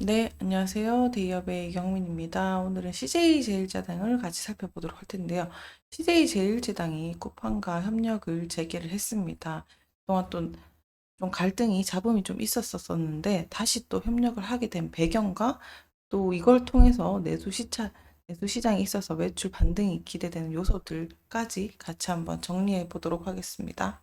네, 안녕하세요. 대기업의 이경민입니다. 오늘은 CJ제일제당을 같이 살펴보도록 할 텐데요. CJ제일제당이 쿠팡과 협력을 재개를 했습니다. 그동안 또 좀 갈등이 잡음이 좀 있었었는데 다시 또 협력을 하게 된 배경과 또 이걸 통해서 내수 시장에 있어서 매출 반등이 기대되는 요소들까지 같이 한번 정리해 보도록 하겠습니다.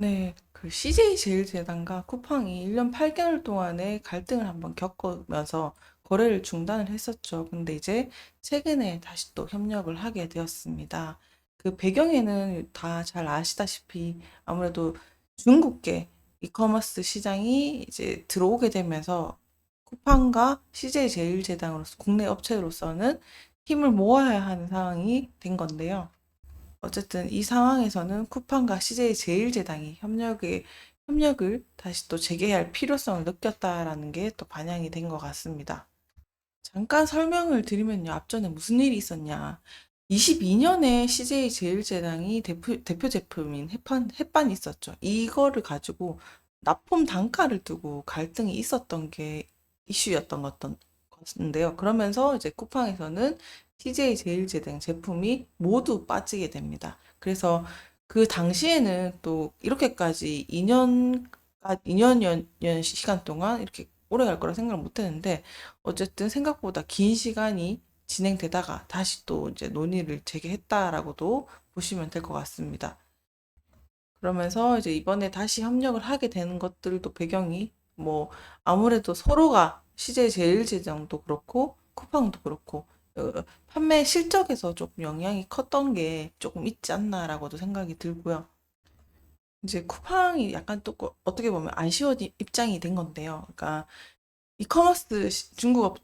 네, 그 CJ제일제당과 쿠팡이 1년 8개월 동안의 갈등을 한번 겪으면서 거래를 중단을 했었죠. 근데 이제 최근에 다시 또 협력을 하게 되었습니다. 그 배경에는 다 잘 아시다시피 아무래도 중국계 이커머스 시장이 이제 들어오게 되면서 쿠팡과 CJ제일제당으로서 국내 업체로서는 힘을 모아야 하는 상황이 된 건데요. 어쨌든 이 상황에서는 쿠팡과 CJ 제일제당이 협력을 다시 또 재개할 필요성을 느꼈다라는 게 또 반영이 된 것 같습니다. 잠깐 설명을 드리면요. 앞전에 무슨 일이 있었냐. 22년에 CJ 제일제당이 대표 제품인 햇반이 있었죠. 이거를 가지고 납품 단가를 두고 갈등이 있었던 게 이슈였던 것인데요. 그러면서 이제 쿠팡에서는 CJ 제일제당 제품이 모두 빠지게 됩니다. 그래서 그 당시에는 또 이렇게까지 2년 시간 동안 이렇게 오래 갈 거라 생각을 못 했는데 어쨌든 생각보다 긴 시간이 진행되다가 다시 또 이제 논의를 재개했다라고도 보시면 될 것 같습니다. 그러면서 이제 이번에 다시 협력을 하게 되는 것들도 배경이 뭐 아무래도 서로가 CJ 제일제당도 그렇고 쿠팡도 그렇고 판매 실적에서 조금 영향이 컸던 게 조금 있지 않나라고도 생각이 들고요. 이제 쿠팡이 약간 또 어떻게 보면 아쉬운 입장이 된 건데요. 그러니까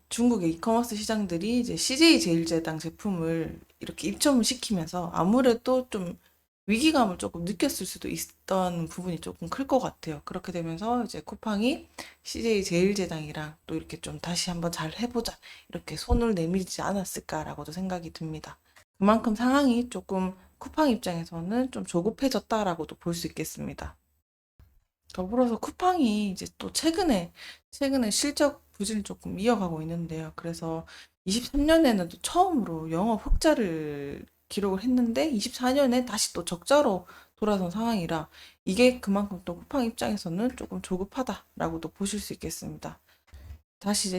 중국의 이커머스 시장들이 이제 CJ 제일제당 제품을 이렇게 입점을 시키면서 아무래도 좀 위기감을 조금 느꼈을 수도 있던 부분이 조금 클 것 같아요. 그렇게 되면서 이제 쿠팡이 CJ 제일제당이랑 또 이렇게 좀 다시 한번 잘 해보자. 이렇게 손을 내밀지 않았을까라고도 생각이 듭니다. 그만큼 상황이 조금 쿠팡 입장에서는 좀 조급해졌다라고도 볼 수 있겠습니다. 더불어서 쿠팡이 이제 또 최근에 실적 부진을 조금 이어가고 있는데요. 그래서 23년에는 또 처음으로 영업 흑자를 기록을 했는데 24년에 다시 또 적자로 돌아선 상황이라 이게 그만큼 또 쿠팡 입장에서는 조금 조급하다라고도 보실 수 있겠습니다. 다시 이제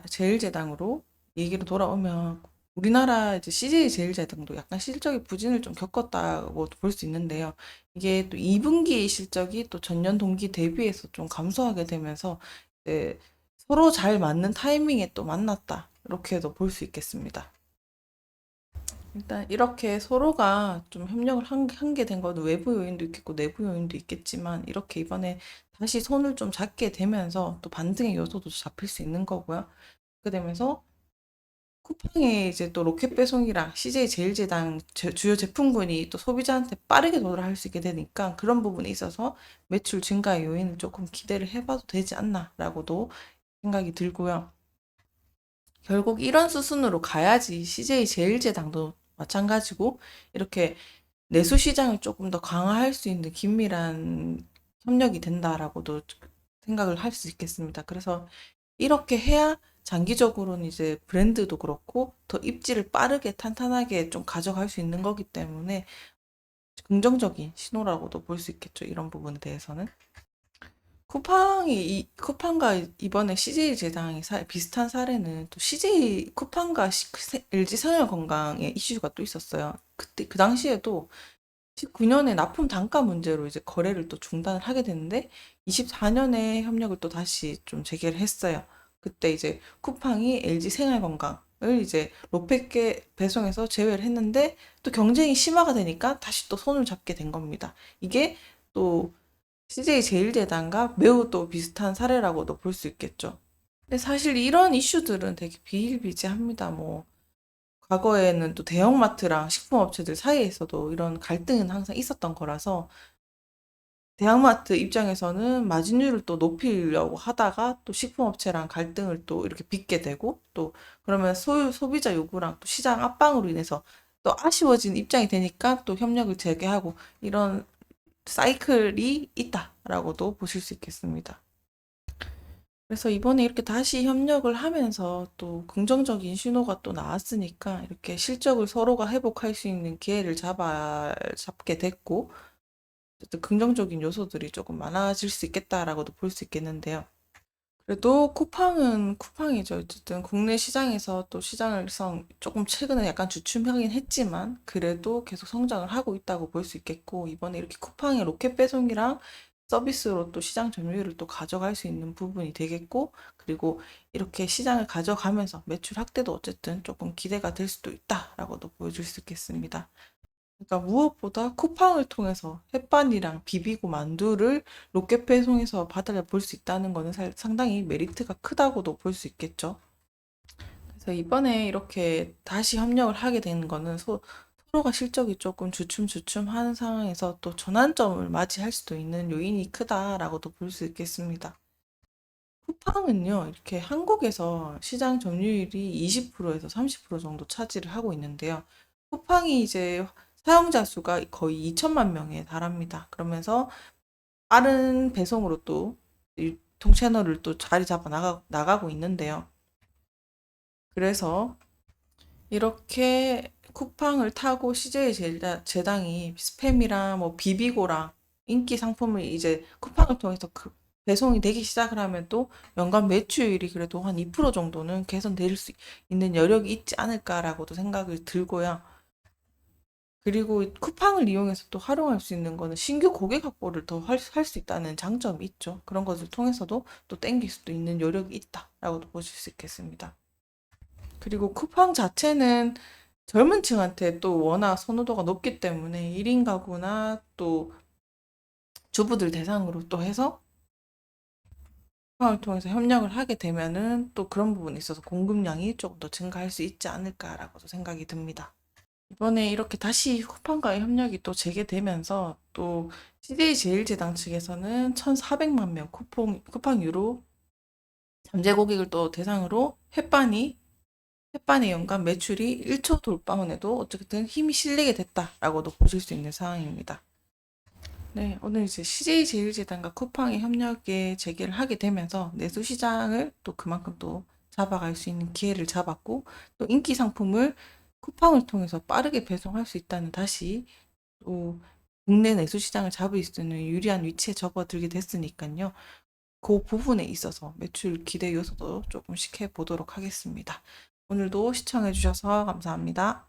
제일제당으로 얘기로 돌아오면 우리나라 이제 CJ 제일제당도 약간 실적의 부진을 좀 겪었다고 볼 수 있는데요. 이게 또 2분기 실적이 또 전년 동기 대비해서 좀 감소하게 되면서 이제 서로 잘 맞는 타이밍에 또 만났다. 이렇게도 볼 수 있겠습니다. 일단 이렇게 서로가 좀 협력을 한 게 된 건 외부 요인도 있겠고 내부 요인도 있겠지만 이렇게 이번에 다시 손을 좀 잡게 되면서 또 반등의 요소도 잡힐 수 있는 거고요. 그렇게 되면서 쿠팡의 이제 또 로켓 배송이랑 CJ 제일제당 주요 제품군이 또 소비자한테 빠르게 도달할 수 있게 되니까 그런 부분에 있어서 매출 증가의 요인을 조금 기대를 해봐도 되지 않나라고도 생각이 들고요. 결국 이런 수순으로 가야지 CJ 제일제당도 마찬가지고 이렇게 내수 시장을 조금 더 강화할 수 있는 긴밀한 협력이 된다라고도 생각을 할 수 있겠습니다. 그래서 이렇게 해야 장기적으로는 이제 브랜드도 그렇고 더 입지를 빠르게 탄탄하게 좀 가져갈 수 있는 거기 때문에 긍정적인 신호라고도 볼 수 있겠죠. 이런 부분에 대해서는. 쿠팡과 이번에 CJ 제당이 비슷한 사례는 또 CJ 쿠팡과 LG 생활건강의 이슈가 또 있었어요. 그때 그 당시에도 19년에 납품 단가 문제로 이제 거래를 또 중단을 하게 됐는데 24년에 협력을 또 다시 좀 재개를 했어요. 그때 이제 쿠팡이 LG 생활건강을 이제 로페께 배송해서 제외를 했는데 또 경쟁이 심화가 되니까 다시 또 손을 잡게 된 겁니다. 이게 또 CJ 제일제당과 매우 또 비슷한 사례라고도 볼 수 있겠죠. 근데 사실 이런 이슈들은 되게 비일비재합니다. 뭐 과거에는 또 대형마트랑 식품업체들 사이에서도 이런 갈등은 항상 있었던 거라서 대형마트 입장에서는 마진율을 또 높이려고 하다가 또 식품업체랑 갈등을 또 이렇게 빚게 되고 또 그러면 소비자 요구랑 또 시장 압박으로 인해서 또 아쉬워진 입장이 되니까 또 협력을 재개하고 이런 사이클이 있다라고도 보실 수 있겠습니다. 그래서 이번에 이렇게 다시 협력을 하면서 또 긍정적인 신호가 또 나왔으니까 이렇게 실적을 서로가 회복할 수 있는 기회를 잡게 됐고, 어쨌든 긍정적인 요소들이 조금 많아질 수 있겠다라고도 볼 수 있겠는데요. 그래도 쿠팡은 쿠팡이죠. 어쨌든 국내 시장에서 또 시장을성 조금 최근에 약간 주춤하긴 했지만 그래도 계속 성장을 하고 있다고 볼 수 있겠고, 이번에 이렇게 쿠팡의 로켓 배송이랑 서비스로 또 시장 점유율을 또 가져갈 수 있는 부분이 되겠고, 그리고 이렇게 시장을 가져가면서 매출 확대도 어쨌든 조금 기대가 될 수도 있다라고도 보여줄 수 있겠습니다. 그러니까 무엇보다 쿠팡을 통해서 햇반이랑 비비고 만두를 로켓 배송에서 받아볼 수 있다는 거는 상당히 메리트가 크다고도 볼 수 있겠죠. 그래서 이번에 이렇게 다시 협력을 하게 되는 거는 서로가 실적이 조금 주춤주춤하는 상황에서 또 전환점을 맞이할 수도 있는 요인이 크다라고도 볼 수 있겠습니다. 쿠팡은요, 이렇게 한국에서 시장 점유율이 20%에서 30% 정도 차지를 하고 있는데요. 쿠팡이 이제 사용자 수가 거의 2천만 명에 달합니다. 그러면서 빠른 배송으로 또 유통 채널을 또 자리 잡아 나가고 있는데요. 그래서 이렇게 쿠팡을 타고 CJ 제당이 스팸이랑 뭐 비비고랑 인기 상품을 이제 쿠팡을 통해서 배송이 되기 시작을 하면 또 연간 매출이 그래도 한 2% 정도는 개선될 수 있는 여력이 있지 않을까라고도 생각이 들고요. 그리고 쿠팡을 이용해서 또 활용할 수 있는 거는 신규 고객 확보를 더 할 수 있다는 장점이 있죠. 그런 것을 통해서도 또 땡길 수도 있는 여력이 있다라고도 보실 수 있겠습니다. 그리고 쿠팡 자체는 젊은 층한테 또 워낙 선호도가 높기 때문에 1인 가구나 또 주부들 대상으로 또 해서 쿠팡을 통해서 협력을 하게 되면은 또 그런 부분에 있어서 공급량이 조금 더 증가할 수 있지 않을까라고도 생각이 듭니다. 이번에 이렇게 다시 쿠팡과의 협력이 또 재개되면서 또 CJ제일제당 측에서는 1,400만 명 쿠팡 유로 잠재 고객을 또 대상으로 햇반의 연간 매출이 1조 돌파원에도 어쨌든 힘이 실리게 됐다라고도 보실 수 있는 상황입니다. 네, 오늘 이제 CJ제일제당과 쿠팡의 협력에 재개를 하게 되면서 내수 시장을 또 그만큼 또 잡아갈 수 있는 기회를 잡았고, 또 인기 상품을 쿠팡을 통해서 빠르게 배송할 수 있다는 다시 또 국내 내수 시장을 잡을 수 있는 유리한 위치에 접어들게 됐으니까요. 그 부분에 있어서 매출 기대 요소도 조금씩 해보도록 하겠습니다. 오늘도 시청해주셔서 감사합니다.